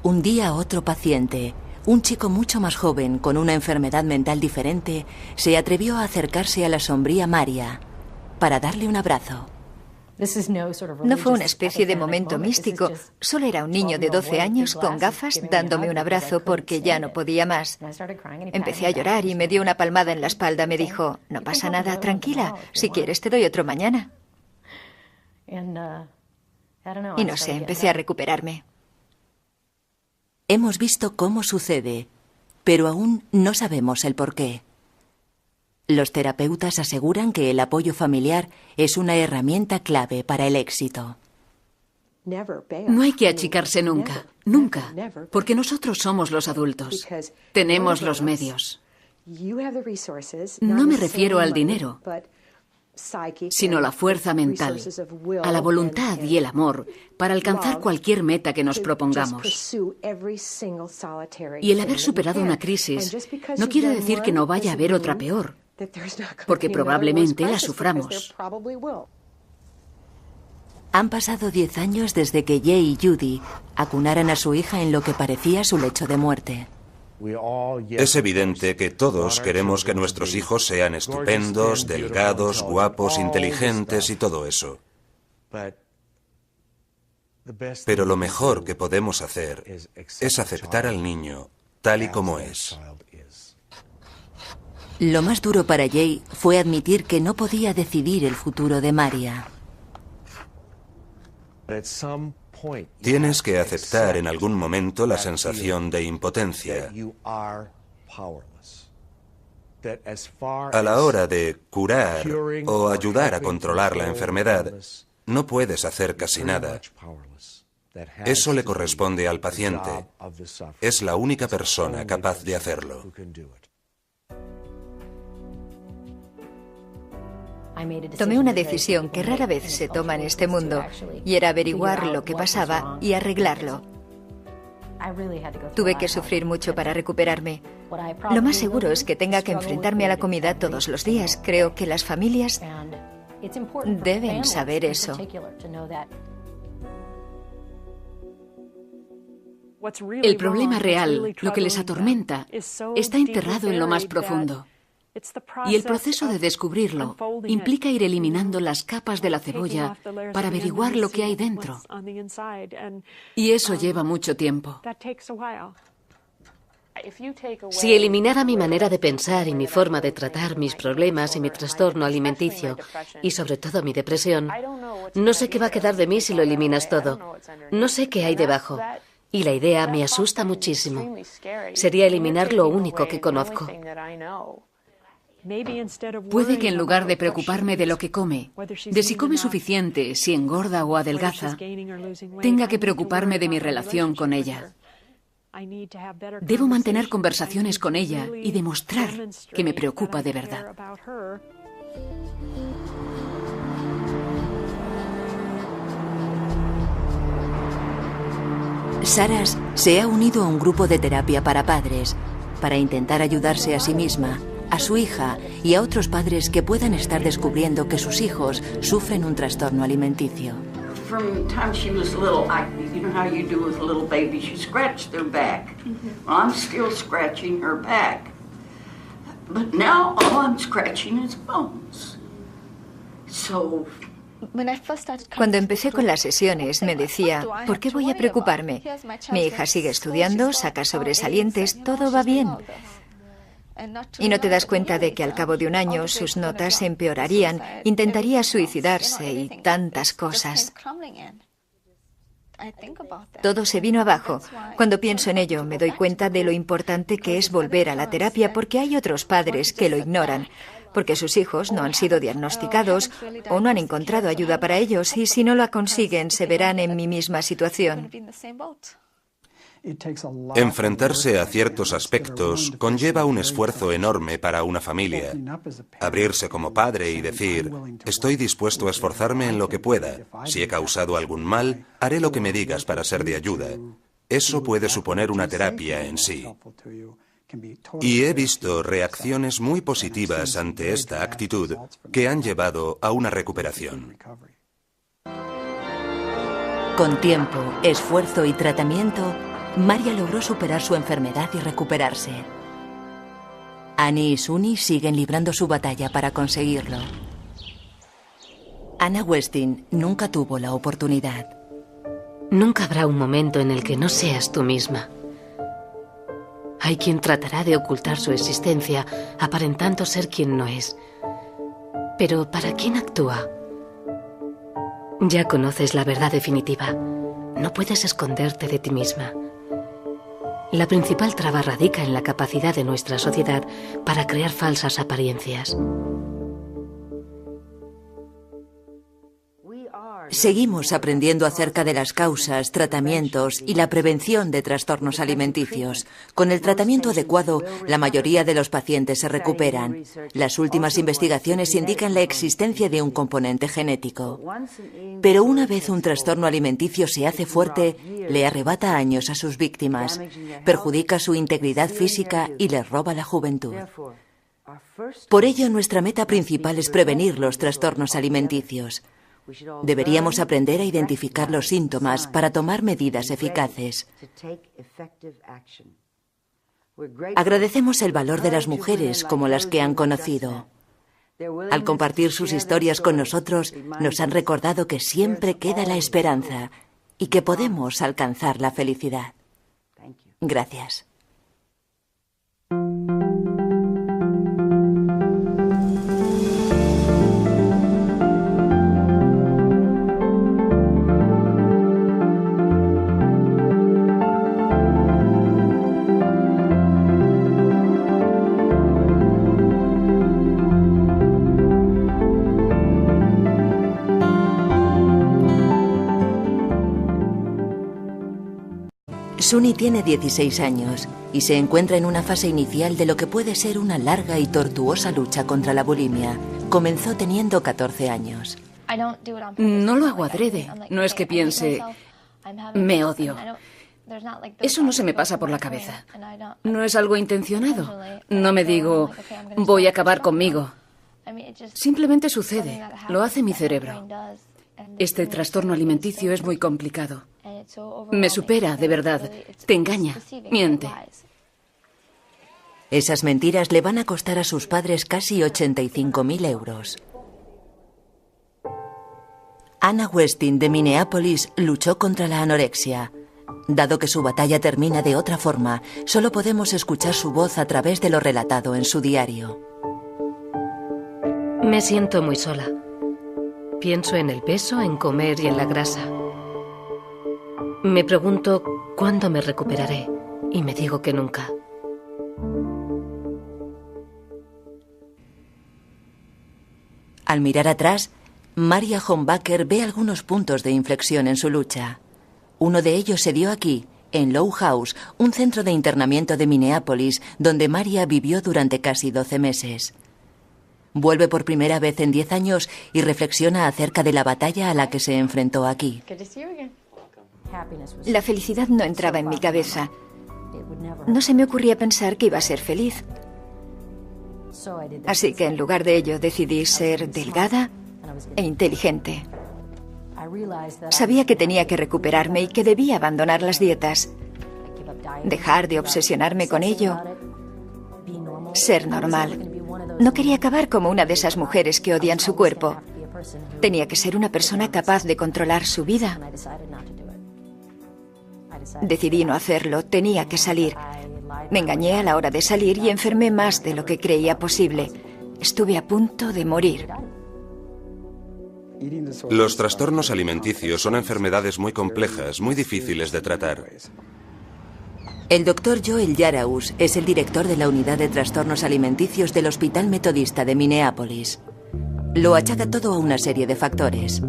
Un día otro paciente, un chico mucho más joven con una enfermedad mental diferente, se atrevió a acercarse a la sombría Maria para darle un abrazo. No fue una especie de momento místico, solo era un niño de 12 años con gafas dándome un abrazo porque ya no podía más. Empecé a llorar y me dio una palmada en la espalda. Me dijo, no pasa nada, tranquila, si quieres te doy otro mañana. Y no sé, empecé a recuperarme. Hemos visto cómo sucede, pero aún no sabemos el porqué. Los terapeutas aseguran que el apoyo familiar es una herramienta clave para el éxito. No hay que achicarse nunca, nunca, porque nosotros somos los adultos. Tenemos los medios. No me refiero al dinero, sino la fuerza mental, a la voluntad y el amor para alcanzar cualquier meta que nos propongamos. Y el haber superado una crisis no quiere decir que no vaya a haber otra peor, porque probablemente la suframos. Han pasado 10 años desde que Jay y Judy acunaran a su hija en lo que parecía su lecho de muerte. Es evidente que todos queremos que nuestros hijos sean estupendos, delgados, guapos, inteligentes y todo eso. Pero lo mejor que podemos hacer es aceptar al niño tal y como es. Lo más duro para Jay fue admitir que no podía decidir el futuro de Maria. Tienes que aceptar en algún momento la sensación de impotencia. A la hora de curar o ayudar a controlar la enfermedad, no puedes hacer casi nada. Eso le corresponde al paciente. Es la única persona capaz de hacerlo. Tomé una decisión que rara vez se toma en este mundo, y era averiguar lo que pasaba y arreglarlo. Tuve que sufrir mucho para recuperarme. Lo más seguro es que tenga que enfrentarme a la comida todos los días. Creo que las familias deben saber eso. El problema real, lo que les atormenta, está enterrado en lo más profundo. Y el proceso de descubrirlo implica ir eliminando las capas de la cebolla para averiguar lo que hay dentro. Y eso lleva mucho tiempo. Si eliminara mi manera de pensar y mi forma de tratar mis problemas y mi trastorno alimenticio, y sobre todo mi depresión, no sé qué va a quedar de mí si lo eliminas todo. No sé qué hay debajo. Y la idea me asusta muchísimo. Sería eliminar lo único que conozco. Puede que en lugar de preocuparme de lo que come, de si come suficiente, si engorda o adelgaza, tenga que preocuparme de mi relación con ella. Debo mantener conversaciones con ella y demostrar que me preocupa de verdad. Saras se ha unido a un grupo de terapia para padres, para intentar ayudarse a sí misma, a su hija y a otros padres que puedan estar descubriendo que sus hijos sufren un trastorno alimenticio. From the time she was little, you know how you do with little babies, you scratch their back. Well, I'm still scratching her back. But now all I'm scratching is bones. So... Cuando empecé con las sesiones me decía, ¿por qué voy a preocuparme? Mi hija sigue estudiando, saca sobresalientes, todo va bien. Y no te das cuenta de que al cabo de un año sus notas empeorarían, intentaría suicidarse y tantas cosas. Todo se vino abajo. Cuando pienso en ello me doy cuenta de lo importante que es volver a la terapia porque hay otros padres que lo ignoran, porque sus hijos no han sido diagnosticados o no han encontrado ayuda para ellos y si no la consiguen se verán en mi misma situación. Enfrentarse a ciertos aspectos conlleva un esfuerzo enorme para una familia. Abrirse como padre y decir, estoy dispuesto a esforzarme en lo que pueda. Si he causado algún mal, haré lo que me digas para ser de ayuda. Eso puede suponer una terapia en sí. Y he visto reacciones muy positivas ante esta actitud que han llevado a una recuperación. Con tiempo, esfuerzo y tratamiento, Maria logró superar su enfermedad y recuperarse. Annie y Sunny siguen librando su batalla para conseguirlo. Anna Westin nunca tuvo la oportunidad. Nunca habrá un momento en el que no seas tú misma. Hay quien tratará de ocultar su existencia, aparentando ser quien no es. Pero ¿para quién actúa? Ya conoces la verdad definitiva. No puedes esconderte de ti misma. La principal traba radica en la capacidad de nuestra sociedad para crear falsas apariencias. Seguimos aprendiendo acerca de las causas, tratamientos y la prevención de trastornos alimenticios. Con el tratamiento adecuado, la mayoría de los pacientes se recuperan. Las últimas investigaciones indican la existencia de un componente genético. Pero una vez un trastorno alimenticio se hace fuerte, le arrebata años a sus víctimas, perjudica su integridad física y les roba la juventud. Por ello, nuestra meta principal es prevenir los trastornos alimenticios. Deberíamos aprender a identificar los síntomas para tomar medidas eficaces. Agradecemos el valor de las mujeres como las que han conocido. Al compartir sus historias con nosotros, nos han recordado que siempre queda la esperanza y que podemos alcanzar la felicidad. Gracias. Sunny tiene 16 años y se encuentra en una fase inicial de lo que puede ser una larga y tortuosa lucha contra la bulimia. Comenzó teniendo 14 años. No lo hago adrede. No es que piense, me odio. Eso no se me pasa por la cabeza. No es algo intencionado. No me digo, voy a acabar conmigo. Simplemente sucede. Lo hace mi cerebro. Este trastorno alimenticio es muy complicado. Me supera, de verdad. Te engaña, miente. Esas mentiras le van a costar a sus padres casi 85.000 euros. Anna Westin de Minneapolis luchó contra la anorexia. Dado que su batalla termina de otra forma, solo podemos escuchar su voz a través de lo relatado en su diario. Me siento muy sola. Pienso en el peso, en comer y en la grasa. Me pregunto cuándo me recuperaré y me digo que nunca. Al mirar atrás, Maria Hombacher ve algunos puntos de inflexión en su lucha. Uno de ellos se dio aquí, en Low House, un centro de internamiento de Minneapolis, donde Maria vivió durante casi 12 meses. Vuelve por primera vez en 10 años y reflexiona acerca de la batalla a la que se enfrentó aquí. La felicidad no entraba en mi cabeza. No se me ocurría pensar que iba a ser feliz. Así que en lugar de ello decidí ser delgada e inteligente. Sabía que tenía que recuperarme y que debía abandonar las dietas. Dejar de obsesionarme con ello. Ser normal. No quería acabar como una de esas mujeres que odian su cuerpo. Tenía que ser una persona capaz de controlar su vida. Decidí no hacerlo, tenía que salir. Me engañé a la hora de salir y enfermé más de lo que creía posible. Estuve a punto de morir. Los trastornos alimenticios son enfermedades muy complejas, muy difíciles de tratar. El doctor Joel Yaraus es el director de la unidad de trastornos alimenticios del Hospital Metodista de Minneapolis. Lo achaca todo a una serie de factores: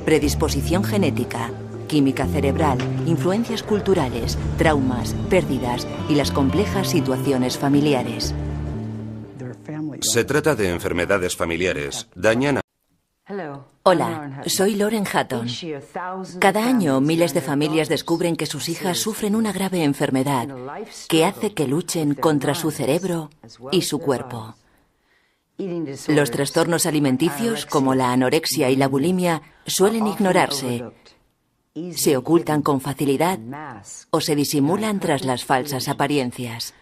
predisposición genética, química cerebral, influencias culturales, traumas, pérdidas y las complejas situaciones familiares. Se trata de enfermedades familiares. Dañan a... Hola, soy Lauren Hatton. Cada año miles de familias descubren que sus hijas sufren una grave enfermedad que hace que luchen contra su cerebro y su cuerpo. Los trastornos alimenticios, como la anorexia y la bulimia, suelen ignorarse, se ocultan con facilidad o se disimulan tras las falsas apariencias.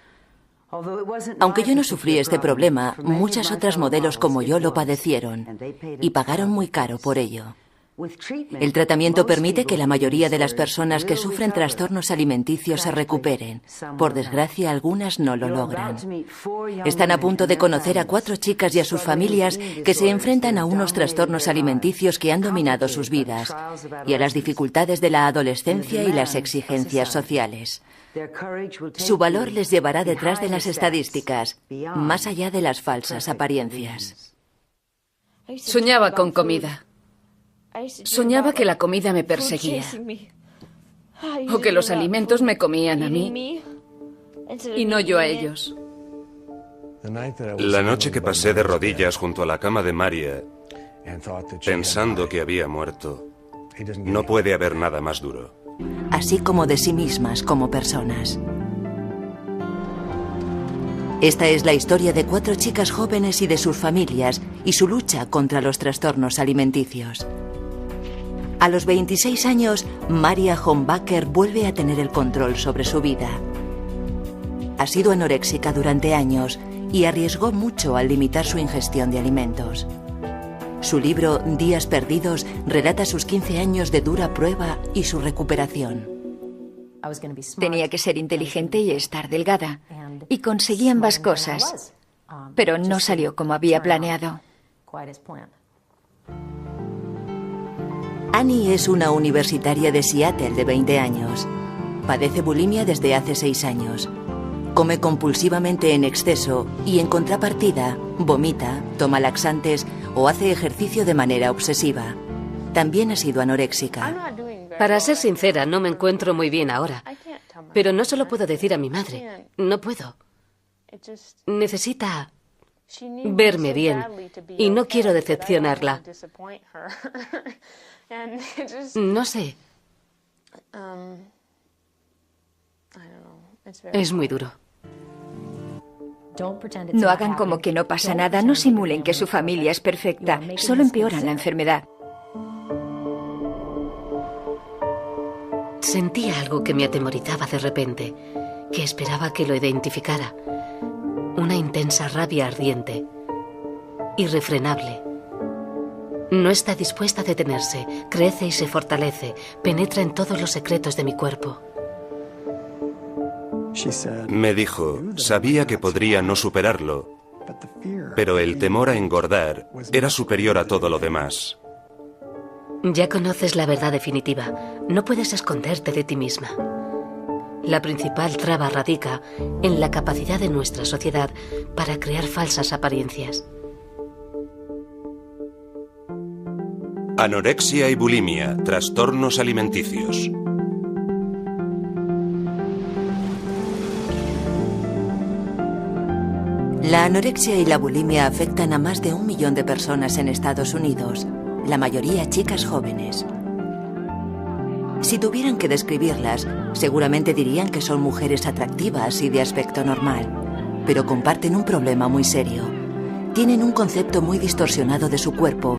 Aunque yo no sufrí este problema, muchas otras modelos como yo lo padecieron y pagaron muy caro por ello. El tratamiento permite que la mayoría de las personas que sufren trastornos alimenticios se recuperen. Por desgracia, algunas no lo logran. Están a punto de conocer a 4 chicas y a sus familias que se enfrentan a unos trastornos alimenticios que han dominado sus vidas y a las dificultades de la adolescencia y las exigencias sociales. Su valor les llevará detrás de las estadísticas, más allá de las falsas apariencias. Soñaba con comida. Soñaba que la comida me perseguía. O que los alimentos me comían a mí y no yo a ellos. La noche que pasé de rodillas junto a la cama de Maria, pensando que había muerto, no puede haber nada más duro. Así como de sí mismas como personas. Esta es la historia de 4 chicas jóvenes y de sus familias y su lucha contra los trastornos alimenticios. A los 26 años, Maria Hombacher vuelve a tener el control sobre su vida. Ha sido anoréxica durante años y arriesgó mucho al limitar su ingestión de alimentos. Su libro Días perdidos relata sus 15 años de dura prueba y su recuperación. Tenía que ser inteligente y estar delgada. Y conseguí ambas cosas. Pero no salió como había planeado. Annie es una universitaria de Seattle de 20 años. Padece bulimia desde hace 6 años. Come compulsivamente en exceso y, en contrapartida, vomita, toma laxantes o hace ejercicio de manera obsesiva. También ha sido anoréxica. Para ser sincera, no me encuentro muy bien ahora. Pero no se lo puedo decir a mi madre. No puedo. Necesita verme bien y no quiero decepcionarla. No sé. Es muy duro. No hagan como que no pasa nada, no simulen que su familia es perfecta, solo empeoran la enfermedad. Sentía algo que me atemorizaba de repente, que esperaba que lo identificara. Una intensa rabia ardiente, irrefrenable. No está dispuesta a detenerse, crece y se fortalece, penetra en todos los secretos de mi cuerpo. Me dijo, sabía que podría no superarlo, pero el temor a engordar era superior a todo lo demás. Ya conoces la verdad definitiva. No puedes esconderte de ti misma. La principal traba radica en la capacidad de nuestra sociedad para crear falsas apariencias. Anorexia y bulimia, trastornos alimenticios. La anorexia y la bulimia afectan a más de 1 millón de personas en Estados Unidos, la mayoría chicas jóvenes. Si tuvieran que describirlas, seguramente dirían que son mujeres atractivas y de aspecto normal, pero comparten un problema muy serio. Tienen un concepto muy distorsionado de su cuerpo